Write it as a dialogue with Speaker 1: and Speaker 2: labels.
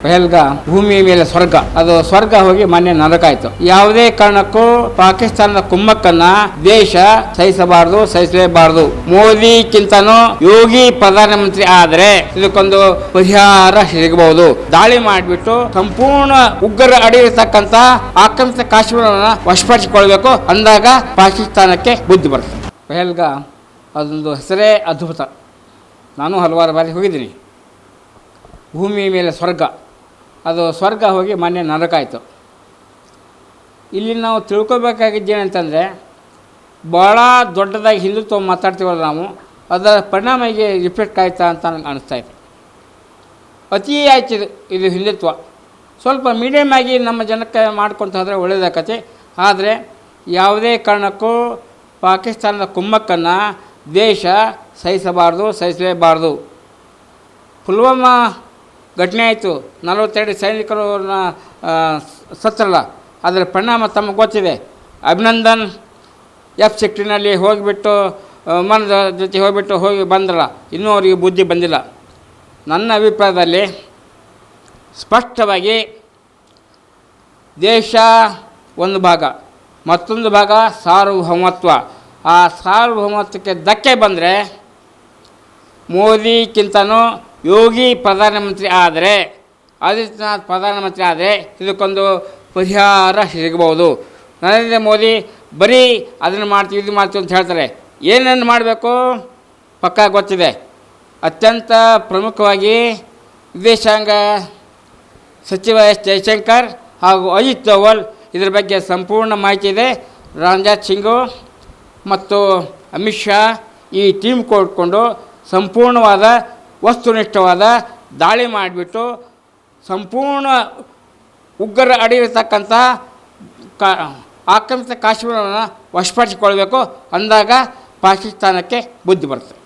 Speaker 1: ಪಹಲ್ಗಾಮ್ ಭೂಮಿ ಮೇಲೆ ಸ್ವರ್ಗ, ಅದು ಸ್ವರ್ಗ ಹೋಗಿ ಮೊನ್ನೆ ನರಕ ಆಯ್ತು. ಯಾವುದೇ ಕಾರಣಕ್ಕೂ ಪಾಕಿಸ್ತಾನದ ಕುಮ್ಮಕ್ಕನ್ನ ದೇಶ ಸಹಿಸಬಾರದು, ಸಹಿಸಲೇಬಾರದು. ಮೋದಿಗಿಂತನೂ ಯೋಗಿ ಪ್ರಧಾನಮಂತ್ರಿ ಆದ್ರೆ ಇದಕ್ಕೊಂದು ಪರಿಹಾರ ಸಿಗಬಹುದು. ದಾಳಿ ಮಾಡಿಬಿಟ್ಟು ಸಂಪೂರ್ಣ ಉಗ್ರ ಅಡಿ ಇರತಕ್ಕಂತ ಆಕ್ರಮಿತ ಕಾಶ್ಮೀರವನ್ನು ವಶಪಡಿಸಿಕೊಳ್ಬೇಕು ಅಂದಾಗ ಪಾಕಿಸ್ತಾನಕ್ಕೆ ಬುದ್ಧಿ ಬರ್ತದೆ. ಪಹಲ್ಗಾಮ್ ಅದೊಂದು ಹೆಸರೇ ಅದ್ಭುತ. ನಾನು ಹಲವಾರು ಬಾರಿ ಹೋಗಿದ್ದೀನಿ. ಭೂಮಿ ಮೇಲೆ ಸ್ವರ್ಗ, ಅದು ಸ್ವರ್ಗ ಹೋಗಿ ಮೊನ್ನೆ ನರಕ ಆಯಿತು. ಇಲ್ಲಿ ನಾವು ತಿಳ್ಕೊಬೇಕಾಗಿದ್ದೇನಂತಂದರೆ, ಭಾಳ ದೊಡ್ಡದಾಗಿ ಹಿಂದುತ್ವ ಮಾತಾಡ್ತೀವಲ್ಲ ನಾವು, ಅದರ ಪರಿಣಾಮ ಹೀಗೆ ರಿಫ್ಲೆಕ್ಟ್ ಆಯ್ತಾ ಅಂತ ನನಗೆ ಅನಿಸ್ತಾಯಿದೆ. ಅತಿ ಆಯ್ತು ಇದು ಹಿಂದುತ್ವ. ಸ್ವಲ್ಪ ಮೀಡಿಯಮ್ ಆಗಿ ನಮ್ಮ ಜನಕ್ಕೆ ಮಾಡ್ಕೊತ ಹೋದರೆ ಒಳ್ಳೆಯದಾಗತ್ತೆ. ಆದರೆ ಯಾವುದೇ ಕಾರಣಕ್ಕೂ ಪಾಕಿಸ್ತಾನದ ಕುಮ್ಮಕ್ಕನ್ನು ದೇಶ ಸಹಿಸಬಾರ್ದು, ಸಹಿಸಲೇಬಾರ್ದು. ಪುಲ್ವಾಮಾ ಘಟನೆ ಆಯಿತು, 42 ಸೈನಿಕರನ್ನ ಸತ್ತರಲ್ಲ, ಅದರ ಪರಿಣಾಮ ತಮಗೆ ಗೊತ್ತಿದೆ. ಅಭಿನಂದನ್ F-16ನಲ್ಲಿ ಹೋಗಿಬಿಟ್ಟು ವಿಮಾನದ ಜೊತೆ ಹೋಗಿ ಬಂದ್ರಲ್ಲ, ಇನ್ನೂ ಅವರಿಗೆ ಬುದ್ಧಿ ಬಂದಿಲ್ಲ. ನನ್ನ ಅಭಿಪ್ರಾಯದಲ್ಲಿ ಸ್ಪಷ್ಟವಾಗಿ ದೇಶ ಒಂದು ಭಾಗ, ಮತ್ತೊಂದು ಭಾಗ ಸಾರ್ವಭೌಮತ್ವ. ಆ ಸಾರ್ವಭೌಮತ್ವಕ್ಕೆ ಧಕ್ಕೆ ಬಂದರೆ, ಮೋದಿಗಿಂತನೂ ಯೋಗಿ ಪ್ರಧಾನಮಂತ್ರಿ ಆದರೆ, ಆದಿತ್ಯನಾಥ್ ಪ್ರಧಾನಮಂತ್ರಿ ಆದರೆ ಇದಕ್ಕೊಂದು ಪರಿಹಾರ ಸಿಗಬಹುದು. ನರೇಂದ್ರ ಮೋದಿ ಬರೀ ಅದನ್ನು ಮಾಡ್ತೀವಿ, ಇದು ಮಾಡ್ತೀವಿ ಅಂತ ಹೇಳ್ತಾರೆ. ಏನನ್ನು ಮಾಡಬೇಕು ಪಕ್ಕಾ ಗೊತ್ತಿದೆ. ಅತ್ಯಂತ ಪ್ರಮುಖವಾಗಿ ವಿದೇಶಾಂಗ ಸಚಿವ ಎಸ್ ಜಯಶಂಕರ್ ಹಾಗೂ ಅಜಿತ್ ದೋವಲ್ ಇದರ ಬಗ್ಗೆ ಸಂಪೂರ್ಣ ಮಾಹಿತಿ ಇದೆ. ರಾಜನಾಥ್ ಸಿಂಗು ಮತ್ತು ಅಮಿತ್ ಶಾ ಈ ಟೀಮ್ ಕೊಟ್ಕೊಂಡು ಸಂಪೂರ್ಣವಾದ ವಸ್ತುನಿಷ್ಠವಾದ ದಾಳಿ ಮಾಡಿಬಿಟ್ಟು ಸಂಪೂರ್ಣ ಉಗ್ರ ಅಡಿ ಇರತಕ್ಕಂಥ ಆಕ್ರಮಿತ ಕಾಶ್ಮೀರವನ್ನು ವಶಪಡಿಸಿಕೊಳ್ಬೇಕು ಅಂದಾಗ ಪಾಕಿಸ್ತಾನಕ್ಕೆ ಬುದ್ಧಿ ಬರ್ತದೆ.